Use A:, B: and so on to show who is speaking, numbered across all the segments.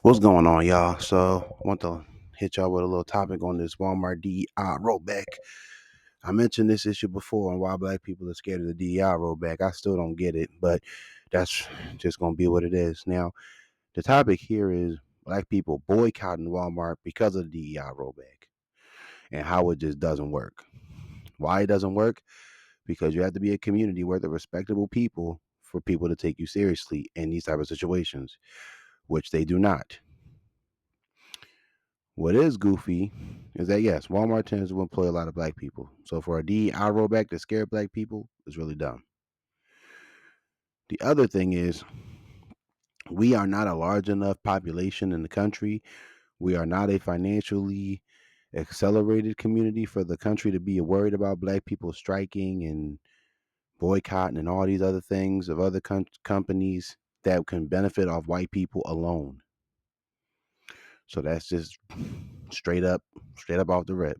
A: What's going on, y'all? So, I want to hit y'all with a little topic on this Walmart DEI rollback. I mentioned this issue before on why black people are scared of the DEI rollback. I still don't get it, but that's just going to be what it is. Now, the topic here is black people boycotting Walmart because of the DEI rollback and how it just doesn't work. Why it doesn't work? Because you have to be a community where they're respectable people for people to take you seriously in these type of situations, which they do not. What is goofy is that yes, Walmart tends to employ a lot of black people. So for a DEI rollback to scare black people is really dumb. The other thing is we are not a large enough population in the country. We are not a financially accelerated community for the country to be worried about black people striking and boycotting and all these other things of other companies that can benefit off white people alone. So that's just straight up off the rip.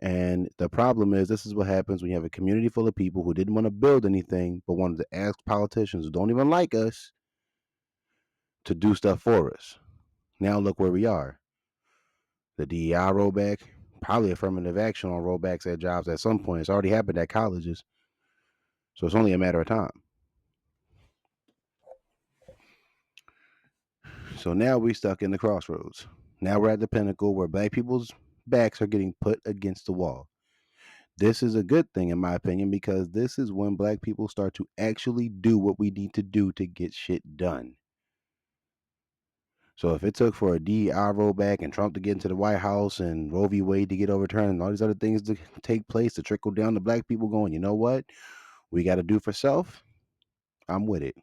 A: And the problem is, this is what happens when you have a community full of people who didn't want to build anything, but wanted to ask politicians who don't even like us to do stuff for us. Now look where we are. The DEI rollback, probably affirmative action on rollbacks at jobs at some point. It's already happened at colleges, so it's only a matter of time. So now we're stuck in the crossroads. Now we're at the pinnacle where black people's backs are getting put against the wall. This is a good thing, in my opinion, because this is when black people start to actually do what we need to do to get shit done. So if it took for a DEI rollback and Trump to get into the White House and Roe v. Wade to get overturned and all these other things to take place to trickle down to black people going, you know what? We got to do for self. I'm with it.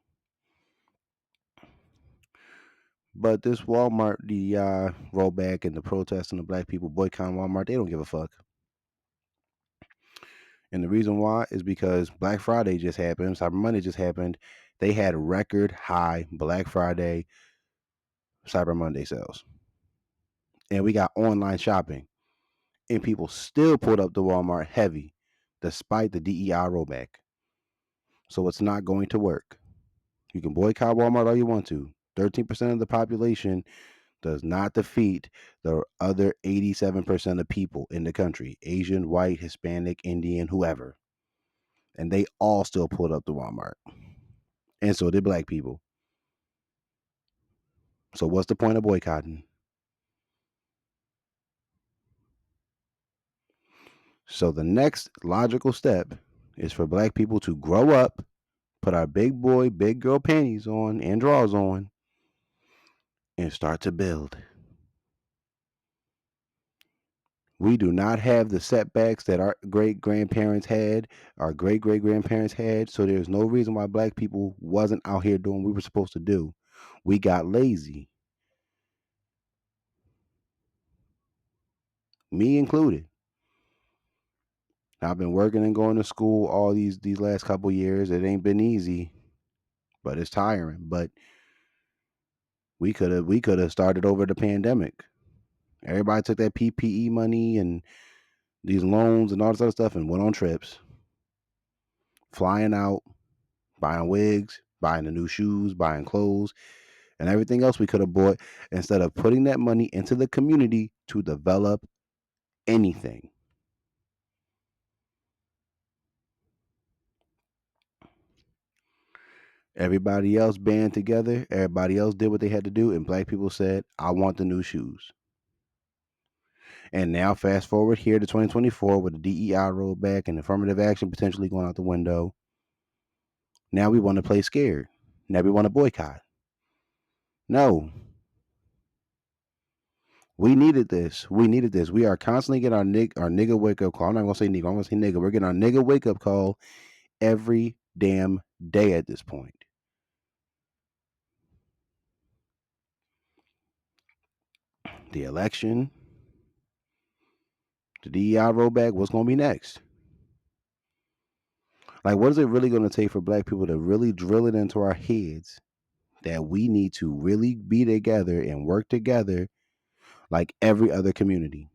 A: But this Walmart DEI rollback and the protests and the black people boycotting Walmart, they don't give a fuck. And the reason why is because Black Friday just happened, Cyber Monday just happened. They had record high Black Friday, Cyber Monday sales. And we got online shopping. And people still pulled up to Walmart heavy despite the DEI rollback. So it's not going to work. You can boycott Walmart all you want to. 13% of the population does not defeat the other 87% of people in the country, Asian, white, Hispanic, Indian, whoever. And they all still pulled up to Walmart. And so did black people. So what's the point of boycotting? So the next logical step is for black people to grow up, put our big boy, big girl panties on and drawers on, and start to build. We do not have the setbacks that our great grandparents had, our great great grandparents had. So there's no reason why black people wasn't out here doing what we were supposed to do. We got lazy, me included. I've been working and going to school all these last couple years. It ain't been easy, but it's tiring. But we could have started over the pandemic. Everybody took that PPE money and these loans and all this other stuff and went on trips, flying out, buying wigs, buying the new shoes, buying clothes, and everything else we could have bought instead of putting that money into the community to develop anything. Everybody else band together, everybody else did what they had to do, and black people said, I want the new shoes. And now, fast forward here to 2024 with the DEI rollback and affirmative action potentially going out the window. Now we want to play scared. Now we want to boycott. No, we needed this. We needed this. We are constantly getting our nigga wake up call. I'm not gonna say nigga. I'm gonna say nigga. We're getting our nigga wake up call every damn day at this point. The election, the DEI rollback. What's gonna be next? Like, what is it really gonna take for black people to really drill it into our heads that we need to really be together and work together like every other community?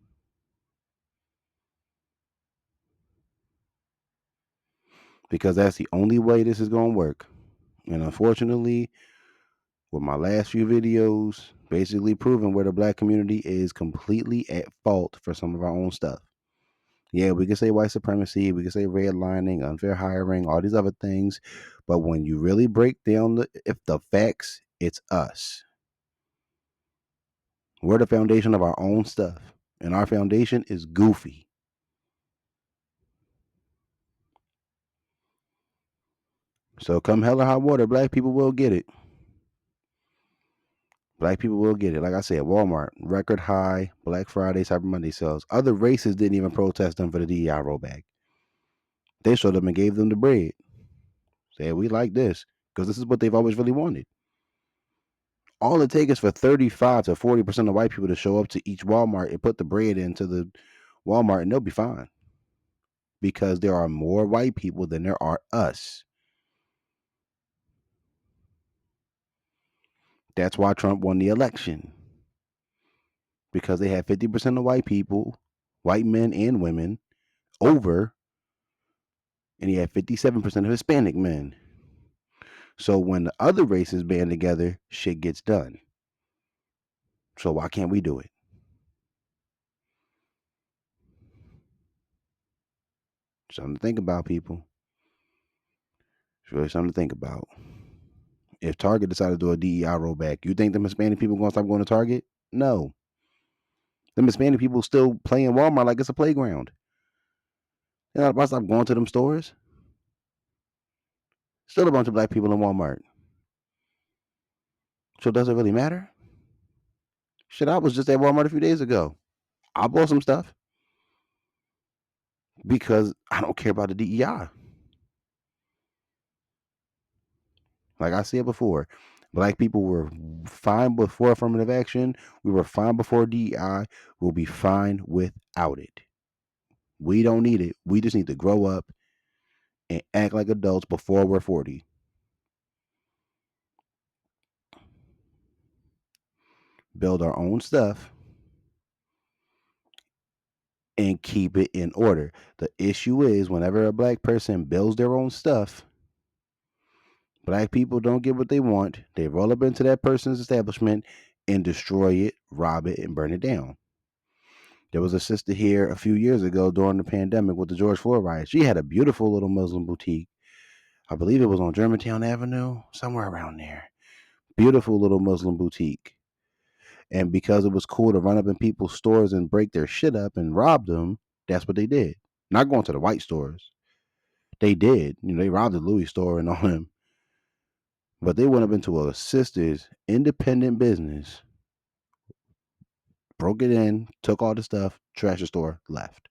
A: Because that's the only way this is gonna work. And unfortunately, with my last few videos basically proving where the black community is completely at fault for some of our own stuff. Yeah, we can say white supremacy, we can say redlining, unfair hiring, all these other things, but when you really break down the facts, it's us. We're the foundation of our own stuff, and our foundation is goofy. So come hell or high water, black people will get it. Black people will get it. Like I said, Walmart, record high Black Friday, Cyber Monday sales. Other races didn't even protest them for the DEI rollback. They showed up and gave them the bread. Said, we like this because this is what they've always really wanted. All it takes is for 35 to 40% of white people to show up to each Walmart and put the bread into the Walmart and they'll be fine. Because there are more white people than there are us. That's why Trump won the election. Because they had 50% of white people, white men and women, over, and he had 57% of Hispanic men. So when the other races band together, shit gets done. So why can't we do it? Something to think about, people. It's really something to think about. If Target decided to do a DEI rollback, you think the Hispanic people gonna stop going to Target? No. The Hispanic people still playing Walmart like it's a playground. They're not about to stop going to them stores. Still a bunch of black people in Walmart. So does it really matter? Shit, I was just at Walmart a few days ago. I bought some stuff because I don't care about the DEI. Like I said before, black people were fine before affirmative action. We were fine before DEI. We'll be fine without it. We don't need it. We just need to grow up and act like adults before we're 40. Build our own stuff and keep it in order. The issue is whenever a black person builds their own stuff, black people don't get what they want. They roll up into that person's establishment and destroy it, rob it, and burn it down. There was a sister here a few years ago during the pandemic with the George Floyd riot. She had a beautiful little Muslim boutique. I believe it was on Germantown Avenue, somewhere around there. Beautiful little Muslim boutique. And because it was cool to run up in people's stores and break their shit up and rob them, that's what they did. Not going to the white stores. They did. They robbed the Louis store and all them. But they went up into a sister's independent business, broke it in, took all the stuff, trashed the store, left.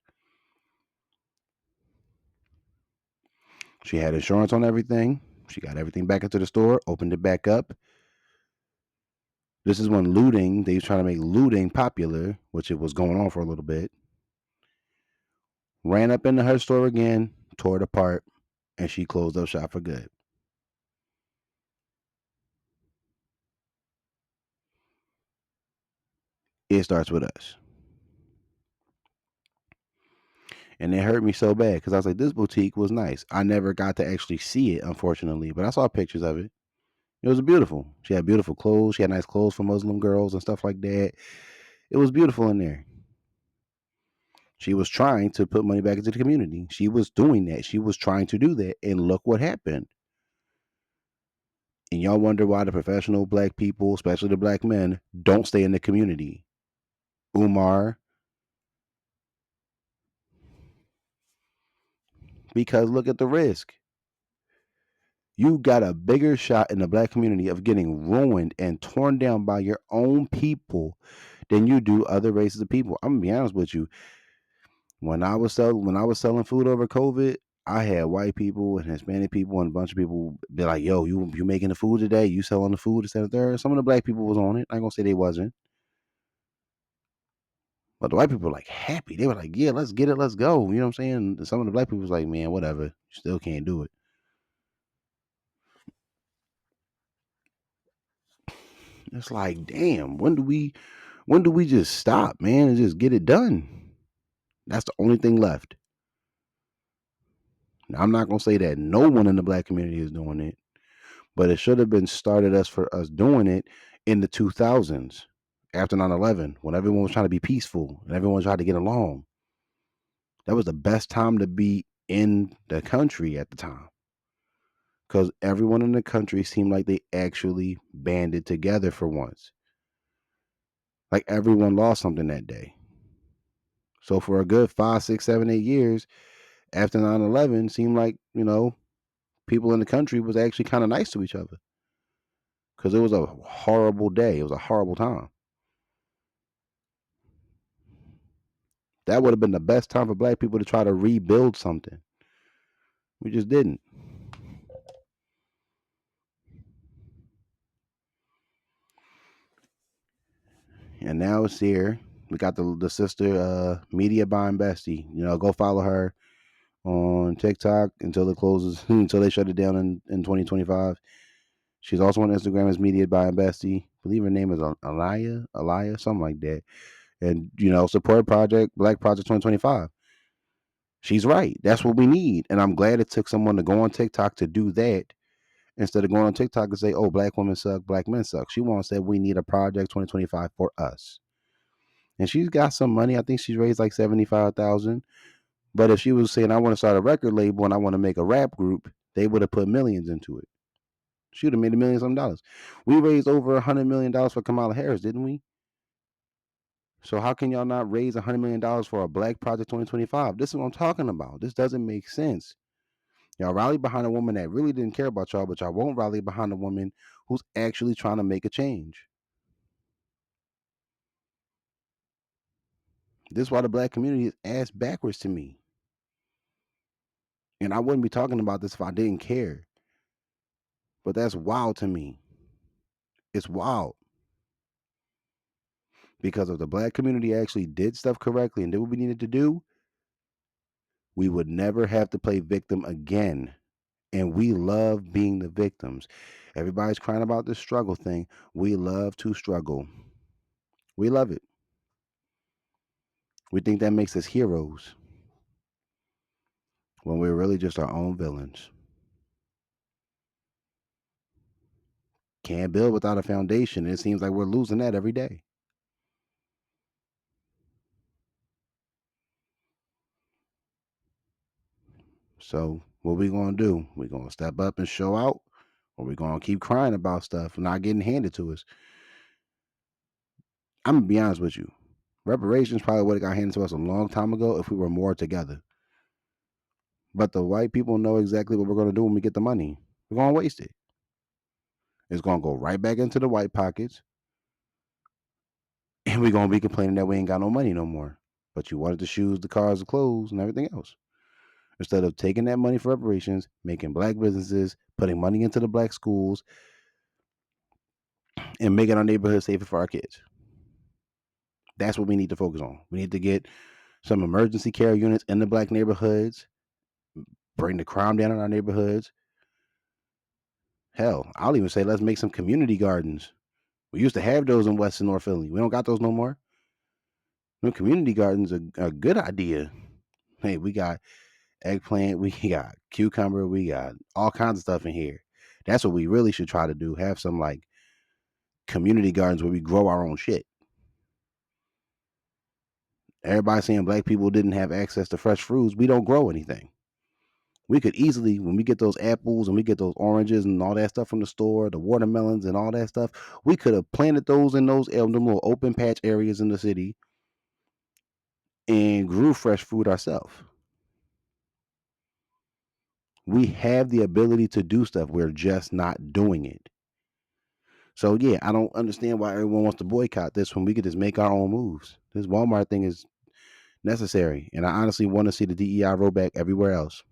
A: She had insurance on everything. She got everything back into the store, opened it back up. This is when looting, they was trying to make looting popular, which it was going on for a little bit. Ran up into her store again, tore it apart, and she closed up shop for good. It starts with us. And it hurt me so bad because I was like, this boutique was nice. I never got to actually see it, unfortunately, but I saw pictures of it. It was beautiful. She had beautiful clothes. She had nice clothes for Muslim girls and stuff like that. It was beautiful in there. She was trying to put money back into the community. She was doing that. She was trying to do that. And look what happened. And y'all wonder why the professional black people, especially the black men, don't stay in the community. Umar, because look at the risk. You got a bigger shot in the black community of getting ruined and torn down by your own people than you do other races of people. I'm gonna be honest with you. When I was selling food over COVID, I had white people and Hispanic people and a bunch of people be like, "Yo, you making the food today? You selling the food instead of there?" Some of the black people was on it. I ain't gonna say they wasn't, but the white people were like happy. They were like, "Yeah, let's get it, let's go." You know what I'm saying? Some of the black people was like, "Man, whatever. You still can't do it." It's like, damn. When do we just stop, man, and just get it done? That's the only thing left. Now, I'm not gonna say that no one in the black community is doing it, But it should have been started us for us doing it in the 2000s after 9/11 when everyone was trying to be peaceful and everyone tried to get along. That was the best time to be in the country at the time because everyone in the country seemed like they actually banded together for once. Like everyone lost something that day. So for a good 5, 6, 7, 8 years after 9/11, seemed like, people in the country was actually kind of nice to each other because it was a horrible day. It was a horrible time. That would have been the best time for black people to try to rebuild something. We just didn't. And now it's here. We got the sister media buying bestie. Go follow her on TikTok until it closes, until they shut it down in 2025. She's also on Instagram as media buying bestie. I believe her name is Alaya, something like that. And support project Black Project 2025. She's right. That's what we need. And I'm glad it took someone to go on TikTok to do that instead of going on TikTok and say, oh, black women suck, black men suck. She wants to say we need a project 2025 for us. And she's got some money. I think she's raised like 75,000. But if she was saying I want to start a record label and I want to make a rap group, they would have put millions into it. She would have made a million some dollars. We raised over $100 million for Kamala Harris, didn't we? So how can y'all not raise $100 million for a Black Project 2025? This is what I'm talking about. This doesn't make sense. Y'all rally behind a woman that really didn't care about y'all, but y'all won't rally behind a woman who's actually trying to make a change. This is why the black community is ass backwards to me. And I wouldn't be talking about this if I didn't care. But that's wild to me. It's wild. Because if the black community actually did stuff correctly and did what we needed to do, we would never have to play victim again. And we love being the victims. Everybody's crying about this struggle thing. We love to struggle. We love it. We think that makes us heroes when we're really just our own villains. Can't build without a foundation. It seems like we're losing that every day. So what we gonna do? We gonna step up and show out, or we gonna keep crying about stuff and not getting handed to us? I'm gonna be honest with you. Reparations probably would have got handed to us a long time ago if we were more together. But the white people know exactly what we're gonna do when we get the money. We're gonna waste it. It's gonna go right back into the white pockets, and we're gonna be complaining that we ain't got no money no more. But you wanted the shoes, the cars, the clothes, and everything else. Instead of taking that money for reparations, making black businesses, putting money into the black schools, and making our neighborhood safer for our kids. That's what we need to focus on. We need to get some emergency care units in the black neighborhoods, bring the crime down in our neighborhoods. Hell, I'll even say let's make some community gardens. We used to have those in West and North Philly. We don't got those no more. No, community gardens are a good idea. Hey, we got eggplant, we got cucumber, we got all kinds of stuff in here. That's what we really should try to do. Have some like community gardens where we grow our own shit. Everybody saying black people didn't have access to fresh fruits. We don't grow anything. We could easily, when we get those apples and we get those oranges and all that stuff from the store, the watermelons and all that stuff, we could have planted those in those them little open patch areas in the city and grew fresh food ourselves. We have the ability to do stuff. We're just not doing it. So yeah, I don't understand why everyone wants to boycott this when we could just make our own moves. This Walmart thing is necessary, and I honestly want to see the DEI roll back everywhere else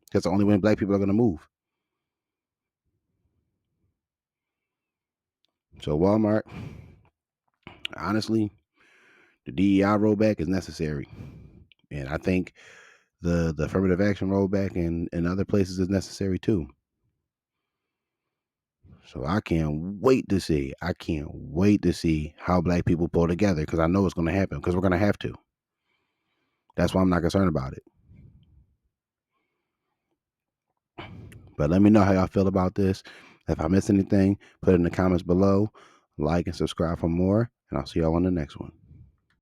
A: because the only way black people are going to move. So Walmart, honestly, the DEI rollback is necessary, and I think the affirmative action rollback in other places is necessary too. So I can't wait to see. I can't wait to see how black people pull together because I know it's going to happen because we're going to have to. That's why I'm not concerned about it. But let me know how y'all feel about this. If I miss anything, put it in the comments below. Like and subscribe for more, and I'll see y'all on the next one.